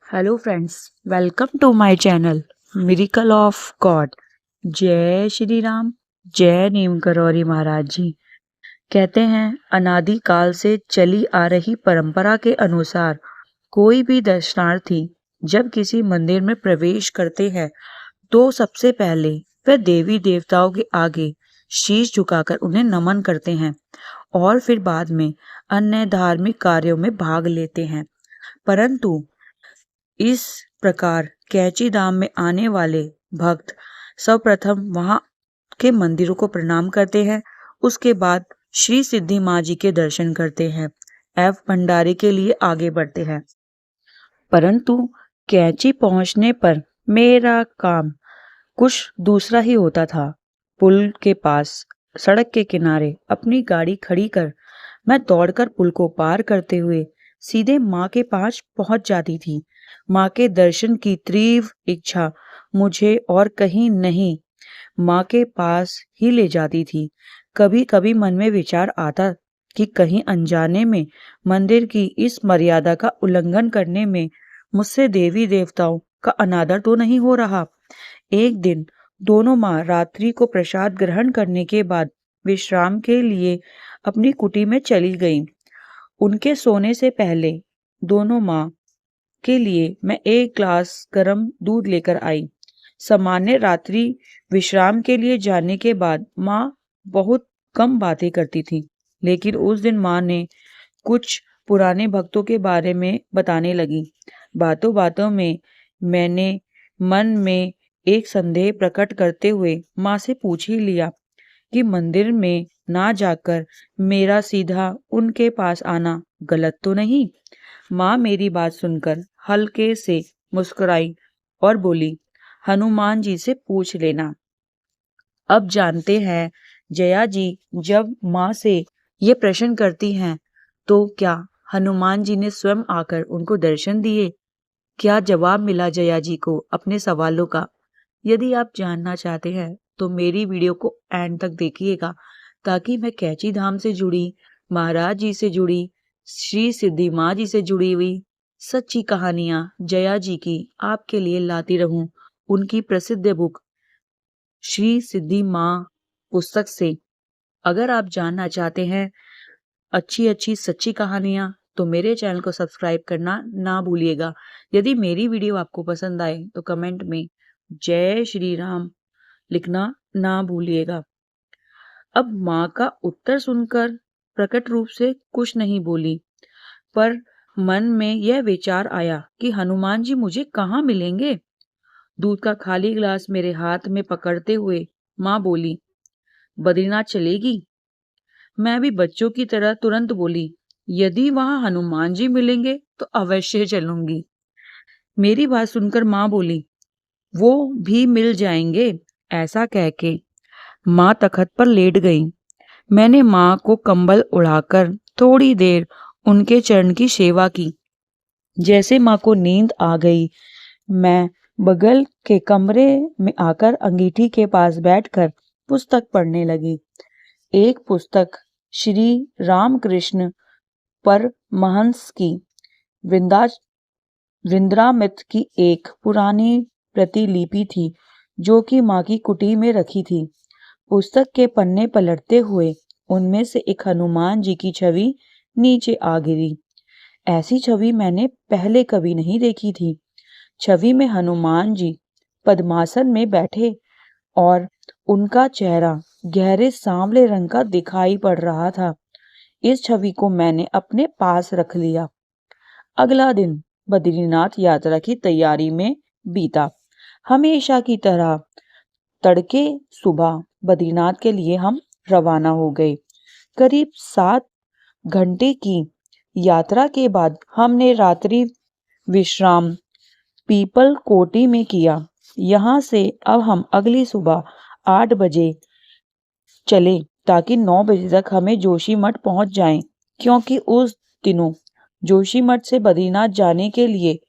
Hello friends, welcome to my channel miracle of God. जय श्री राम, जय नीम करौरी महाराज जी। कहते हैं अनादि काल से चली आ रही परंपरा के अनुसार कोई भी दर्शनार्थी जब किसी मंदिर में प्रवेश करते हैं तो सबसे पहले वह देवी देवताओं के आगे शीश झुकाकर उन्हें नमन करते हैं और फिर बाद में अन्य धार्मिक कार्यों में भाग लेते हैं। परंतु इस प्रकार कैची धाम में आने वाले भक्त सर्वप्रथम वहां के मंदिरों को प्रणाम करते हैं। उसके बाद श्री सिद्धि माँ जी के दर्शन करते हैं एवं भंडारे के लिए आगे बढ़ते हैं। परंतु कैची पहुंचने पर मेरा काम कुछ दूसरा ही होता था। पुल के पास सड़क के किनारे अपनी गाड़ी खड़ी कर मैं दौड़कर पुल को पार करते हुए सीधे माँ के पास पहुंच जाती थी। माँ के दर्शन की तीव्र इच्छा मुझे और कहीं नहीं माँ के पास ही ले जाती थी। कभी कभी मन में विचार आता कि कहीं अनजाने में मंदिर की इस मर्यादा का उल्लंघन करने में मुझसे देवी देवताओं का अनादर तो नहीं हो रहा। एक दिन दोनों माँ रात्रि को प्रसाद ग्रहण करने के बाद विश्राम के लिए अपनी कुटी में चली गईं। उनके सोने से पहले दोनों माँ के लिए मैं एक ग्लास गर्म दूध लेकर आई। सामान्य रात्रि विश्राम के लिए जाने के बाद माँ बहुत कम बातें करती थी, लेकिन उस दिन माँ ने कुछ पुराने भक्तों के बारे में बताने लगी। बातों बातों में मैंने मन में एक संदेह प्रकट करते हुए माँ से पूछ ही लिया कि मंदिर में ना जाकर मेरा सीधा उनके पास आना गलत तो नहीं। माँ मेरी बात सुनकर हल्के से मुस्कुराई और बोली, हनुमान जी से पूछ लेना। अब जानते हैं जया जी जब माँ से ये प्रश्न करती हैं तो क्या हनुमान जी ने स्वयं आकर उनको दर्शन दिए? क्या जवाब मिला जया जी को अपने सवालों का? यदि आप जानना चाहते हैं तो मेरी वीडियो को एंड तक देखिएगा ताकि मैं कैची धाम से जुड़ी, महाराज जी से जुड़ी, श्री सिद्धि माँ जी से जुड़ी हुई सच्ची कहानियां जया जी की आपके लिए लाती रहूं उनकी प्रसिद्ध बुक श्री सिद्धि माँ पुस्तक से। अगर आप जानना चाहते हैं अच्छी अच्छी सच्ची कहानियां तो मेरे चैनल को सब्सक्राइब करना ना भूलिएगा। यदि मेरी वीडियो आपको पसंद आए तो कमेंट में जय श्री राम लिखना ना भूलिएगा। अब माँ का उत्तर सुनकर प्रकट रूप से कुछ नहीं बोली, पर मन में यह विचार आया कि हनुमान जी मुझे कहाँ मिलेंगे। दूध का खाली गिलास मेरे हाथ में पकड़ते हुए माँ बोली, बद्रीनाथ चलेगी? मैं भी बच्चों की तरह तुरंत बोली, यदि वहां हनुमान जी मिलेंगे तो अवश्य चलूंगी। मेरी बात सुनकर माँ बोली, वो भी मिल जाएंगे। ऐसा कह के माँ तखत पर लेट गई। मैंने माँ को कंबल उड़ाकर थोड़ी देर उनके चरण की सेवा की। जैसे माँ को नींद आ गई, मैं बगल के कमरे में आकर अंगीठी के पास बैठकर पुस्तक पढ़ने लगी। एक पुस्तक श्री रामकृष्ण परमहंस की वृंदामित की एक पुरानी प्रतिलिपि थी जो कि माँ की कुटी में रखी थी। पुस्तक के पन्ने पलटते हुए उनमें से एक हनुमान जी की छवि नीचे आ गिरी। ऐसी छवि मैंने पहले कभी नहीं देखी थी। छवि में हनुमान जी पद्मासन में बैठे और उनका चेहरा गहरे सांवले रंग का दिखाई पड़ रहा था। इस छवि को मैंने अपने पास रख लिया। अगला दिन बद्रीनाथ यात्रा की तैयारी में बीता। हमेशा की तरह तड़के सुबह बद्रीनाथ के लिए हम रवाना हो गए। करीब 7 घंटे की यात्रा के बाद हमने रात्रि विश्राम पीपल कोटी में किया। यहाँ से अब हम अगली सुबह 8 बजे चले ताकि 9 बजे तक हमें जोशीमठ पहुंच जाएं, क्योंकि उस दिनों जोशीमठ से बद्रीनाथ जाने के लिए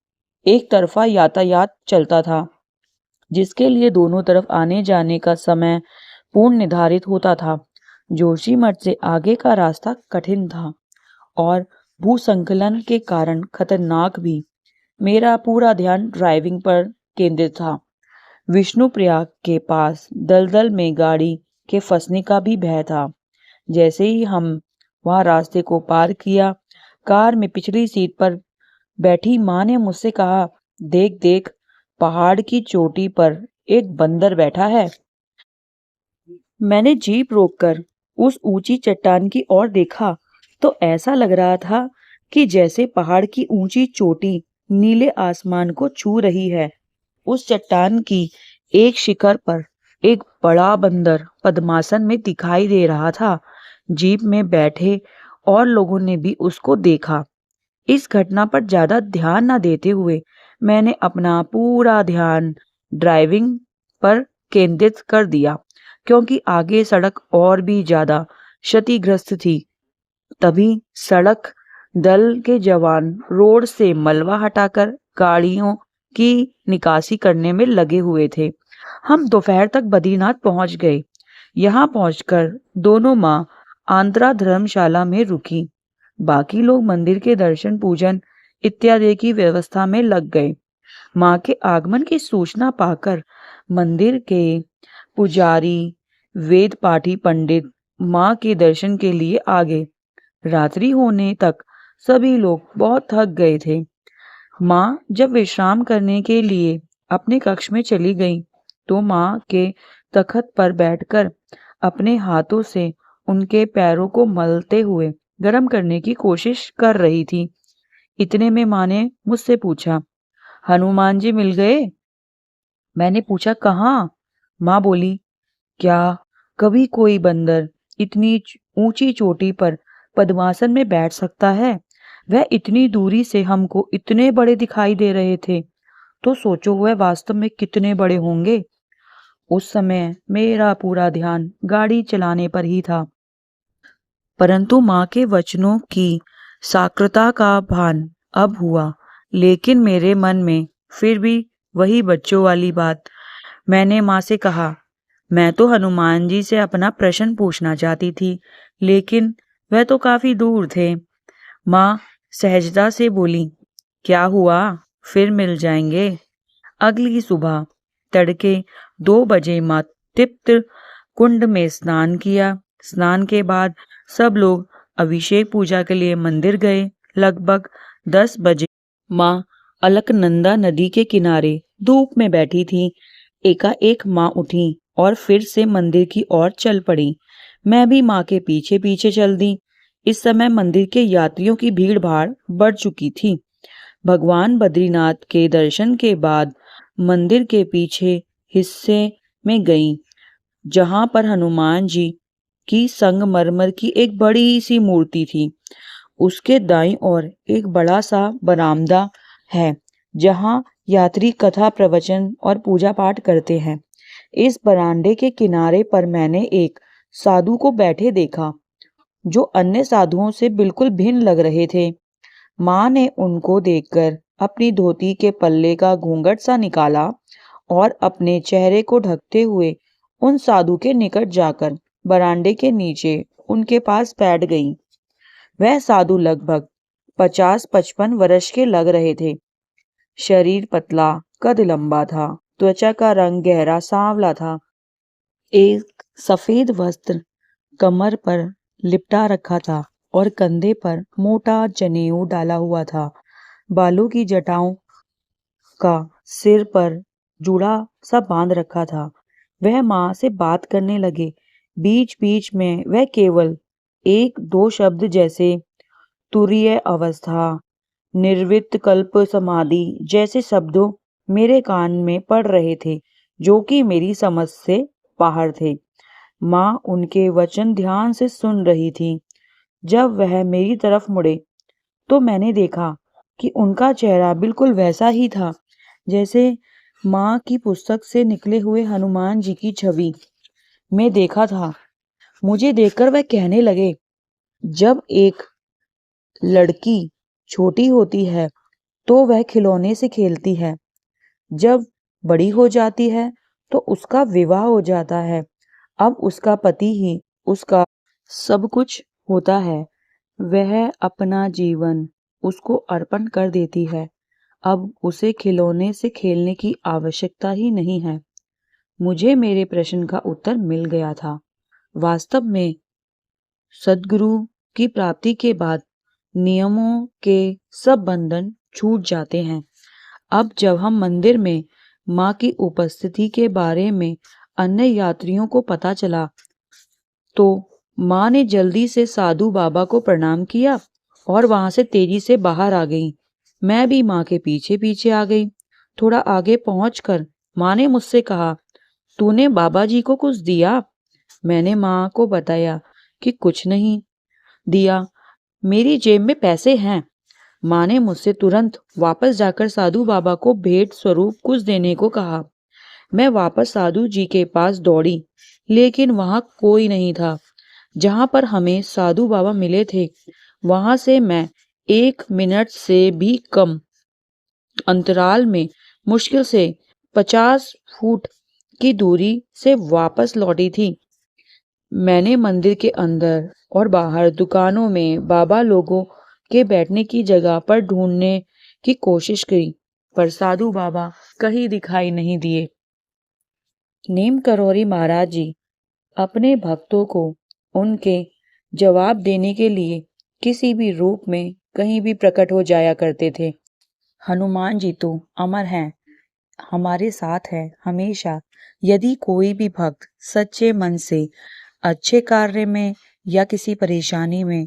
एक तरफा यातायात चलता था, जिसके लिए दोनों तरफ आने जाने का समय पूर्ण निर्धारित होता था। जोशीमठ से आगे का रास्ता कठिन था और भूसंकलन के कारण खतरनाक भी। मेरा पूरा ध्यान ड्राइविंग पर केंद्रित था। विष्णुप्रयाग के पास दलदल में गाड़ी के फंसने का भी भय था। जैसे ही हम वहां रास्ते को पार किया, कार में पिछली सीट पर बैठी माँ ने मुझसे कहा, देख देख, पहाड़ की चोटी पर एक बंदर बैठा है। मैंने जीप रोककर उस ऊंची चट्टान की ओर देखा तो ऐसा लग रहा था कि जैसे पहाड़ की ऊंची चोटी नीले आसमान को छू रही है। उस चट्टान की एक शिखर पर एक बड़ा बंदर पद्मासन में दिखाई दे रहा था। जीप में बैठे और लोगों ने भी उसको देखा। इस घटना पर ज्यादा ध्यान न देते हुए मैंने अपना पूरा ध्यान ड्राइविंग पर केंद्रित कर दिया, क्योंकि आगे सड़क और भी ज्यादा क्षतिग्रस्त थी। तभी सड़क दल के जवान रोड से मलबा हटाकर गाड़ियों की निकासी करने में लगे हुए थे। हम दोपहर तक बद्रीनाथ पहुंच गए। यहाँ पहुंचकर दोनों माँ आंध्रा धर्मशाला में रुकी। बाकी लोग मंदिर के दर्शन पूजन इत्यादि की व्यवस्था में लग गए। माँ के आगमन की सूचना पाकर मंदिर के पुजारी, वेद पाठी पंडित माँ के दर्शन के लिए आ गए। रात्रि होने तक सभी लोग बहुत थक गए थे। माँ जब विश्राम करने के लिए अपने कक्ष में चली गई तो माँ के तखत पर बैठकर अपने हाथों से उनके पैरों को मलते हुए गर्म करने की कोशिश कर रही थी। इतने में माँ ने मुझसे पूछा, हनुमान जी मिल गए? मैंने पूछा, कहाँ? माँ बोली, क्या कभी कोई बंदर इतनी ऊंची चोटी पर पद्मासन में बैठ सकता है? वह इतनी दूरी से हमको इतने बड़े दिखाई दे रहे थे, तो सोचो वह वास्तव में कितने बड़े होंगे। उस समय मेरा पूरा ध्यान गाड़ी चलाने पर ही था, परंतु माँ के वचनों की साक्रता का भान अब हुआ। लेकिन मेरे मन में फिर भी वही बच्चों वाली बात। मैंने माँ से कहा, मैं तो हनुमान जी से अपना प्रश्न पूछना चाहती थी, लेकिन वह तो काफी दूर थे। माँ सहजता से बोली, क्या हुआ, फिर मिल जाएंगे। अगली सुबह तड़के 2 बजे माँ तृप्त कुंड में स्नान किया। स्नान के बाद सब लोग अभिषेक पूजा के लिए मंदिर गए। लगभग 10 बजे माँ अलकनंदा नदी के किनारे धूप में बैठी थी। एकाएक माँ उठी और फिर से मंदिर की ओर चल पड़ी। मैं भी माँ के पीछे पीछे चल दी। इस समय मंदिर के यात्रियों की भीड़ भाड़ बढ़ चुकी थी। भगवान बद्रीनाथ के दर्शन के बाद मंदिर के पीछे हिस्से में गई, जहां पर हनुमान जी की संगमरमर की एक बड़ी सी मूर्ति थी। उसके दाईं ओर एक बड़ा सा बरामदा है, जहां यात्री कथा प्रवचन और पूजा पाठ करते हैं। इस बरामदे के किनारे पर मैंने एक साधु को बैठे देखा, जो अन्य साधुओं से बिल्कुल भिन्न लग रहे थे। माँ ने उनको देखकर अपनी धोती के पल्ले का घूंघट सा निकाला और अपने चेहरे को ढकते हुए उन साधु के निकट जाकर बरामदे के नीचे उनके पास बैठ गई। वह साधु लगभग 50-55 वर्ष के लग रहे थे। शरीर पतला, कद लंबा था, त्वचा का रंग गहरा सांवला था। एक सफेद वस्त्र कमर पर लिपटा रखा था और कंधे पर मोटा जनेऊ डाला हुआ था। बालों की जटाओं का सिर पर जुड़ा सा बांध रखा था। वह माँ से बात करने लगे। बीच बीच में वह केवल 1-2 शब्द जैसे तुरीय अवस्था, निर्वित कल्प समाधि जैसे शब्दों मेरे कान में पड़ रहे थे, जो कि मेरी समझ से बाहर थे। माँ उनके वचन ध्यान से सुन रही थी। जब वह मेरी तरफ मुड़े तो मैंने देखा कि उनका चेहरा बिल्कुल वैसा ही था जैसे माँ की पुस्तक से निकले हुए हनुमान जी की छवि में देखा था। मुझे देखकर वह कहने लगे, जब एक लड़की छोटी होती है तो वह खिलौने से खेलती है, जब बड़ी हो जाती है तो उसका विवाह हो जाता है। अब उसका पति ही उसका सब कुछ होता है। वह अपना जीवन उसको अर्पण कर देती है। अब उसे खिलौने से खेलने की आवश्यकता ही नहीं है। मुझे मेरे प्रश्न का उत्तर मिल गया था। वास्तव में सद्गुरु की प्राप्ति के बाद नियमों के सब बंधन छूट जाते हैं। अब जब हम मंदिर में माँ की उपस्थिति के बारे में अन्य यात्रियों को पता चला तो माँ ने जल्दी से साधु बाबा को प्रणाम किया और वहां से तेजी से बाहर आ गई। मैं भी माँ के पीछे पीछे आ गई। थोड़ा आगे पहुंचकर माँ ने मुझसे कहा, तूने बाबा जी को कुछ दिया? मैंने माँ को बताया कि कुछ नहीं दिया, मेरी जेब में पैसे हैं। माँ ने मुझसे तुरंत वापस जाकर साधु बाबा को भेंट स्वरूप कुछ देने को कहा। मैं वापस साधु जी के पास दौड़ी, लेकिन वहां कोई नहीं था। जहां पर हमें साधु बाबा मिले थे वहां से मैं 1 मिनट से भी कम अंतराल में मुश्किल से 50 फुट की दूरी से वापस लौटी थी। मैंने मंदिर के अंदर और बाहर दुकानों में बाबा लोगों के बैठने की जगह पर ढूंढने की कोशिश की, पर साधु बाबा कहीं दिखाई नहीं दिए। नीम करौरी महाराज जी अपने भक्तों को उनके जवाब देने के लिए किसी भी रूप में कहीं भी प्रकट हो जाया करते थे। हनुमान जी तो अमर हैं, हमारे साथ है हमेशा। यदि कोई भी भक्त सच्चे मन से अच्छे कार्य में या किसी परेशानी में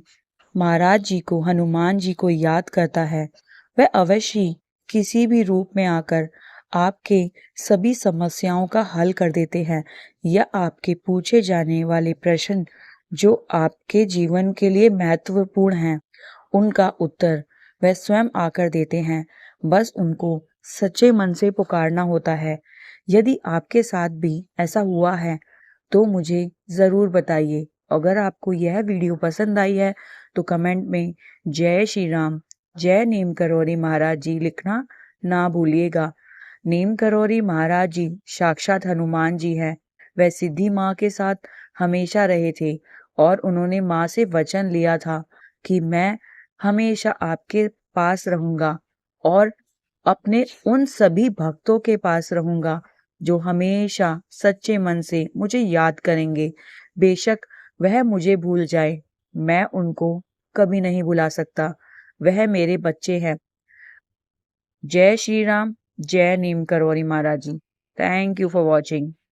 महाराज जी को, हनुमान जी को याद करता है, वह अवश्य ही किसी भी रूप में आकर आपके सभी समस्याओं का हल कर देते हैं या आपके पूछे जाने वाले प्रश्न जो आपके जीवन के लिए महत्वपूर्ण हैं, उनका उत्तर वह स्वयं आकर देते हैं। बस उनको सच्चे मन से पुकारना होता है। यदि आपके साथ भी ऐसा हुआ है तो मुझे ज़रूर बताइए। अगर आपको यह वीडियो पसंद आई है तो कमेंट में जय श्री राम, जय नीम करौरी महाराज जी लिखना ना भूलिएगा। नीम करौरी महाराज जी साक्षात हनुमान जी हैं। वह सिद्धि माँ के साथ हमेशा रहे थे और उन्होंने माँ से वचन लिया था कि मैं हमेशा आपके पास रहूंगा और अपने उन सभी भक्तों के पास रहूंगा जो हमेशा सच्चे मन से मुझे याद करेंगे। बेशक वह मुझे भूल जाए, मैं उनको कभी नहीं भुला सकता। वह मेरे बच्चे हैं। जय श्री राम, जय Neem Karoli Maharaj ji. Thank you for watching.